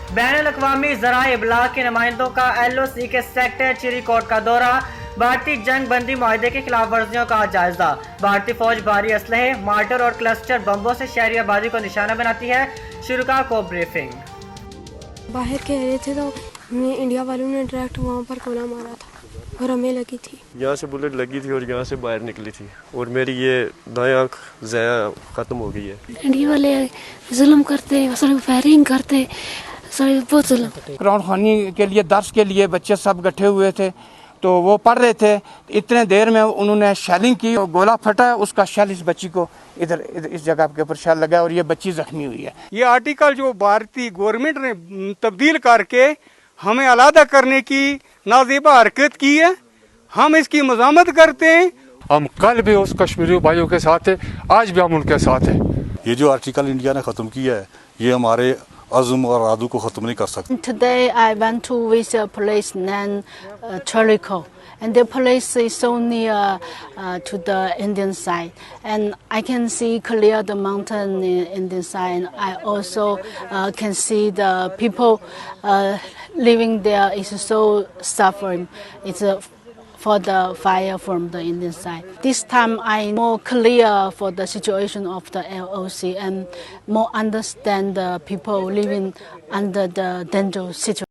बैनुल-अक़वामी ज़राए इबलाग के नुमाइंदों का LOC के सेक्टर चिरीकोट का दौरा। भारतीय जंग बंदी मुआहदे की खिलाफ वर्जियों का जायजा। भारतीय फौज भारी असलहे, मार्टर और क्लस्टर बम्बों से शहरी आबादी को निशाना बनाती है। शुरुका को ब्रीफिंग। बाहर कह रहे थे तो इंडिया वालों ने डायरेक्ट वहाँ पर गोला मारा था और हमें लगी थी। यहाँ से बुलेट लगी थी और यहाँ से बाहर निकली थी और मेरी ये दाएं आँख ज़ाया ख़त्म हो गई है। इंडिया वाले जुल्म करते, फायरिंग करते, बहुत जुल्म। कुरान ख़वानी के लिए दर्स के लिए बच्चे सब इकट्ठे हुए थे तो वो पढ़ रहे थे। इतने देर में उन्होंने शेलिंग की और गोला फटा, उसका शेल इस बच्ची को इधर इस जगह के ऊपर शेल लगा और ये बच्ची जख्मी हुई है। ये आर्टिकल जो भारतीय गवर्नमेंट ने तब्दील करके हमें अलहदा करने की नाज़ेबा हरकत की है, हम इसकी मज़ामत करते हैं। हम कल भी उस कश्मीरी भाइयों के साथ है, आज भी हम उनके साथ हैं। ये जो आर्टिकल इंडिया ने ख़त्म किया है ये हमारे अज़्म और आदू को ख़त्म नहीं कर सकते। Today I went to visit a place named Chorico, and the place is so near to the Indian side, and I can see clear the mountain in Indian side. And I also can see the people living there is so suffering. It's for the fire from the Indian side. This time I'm more clear for the situation of the LOC and more understand the people living under the dangerous situation.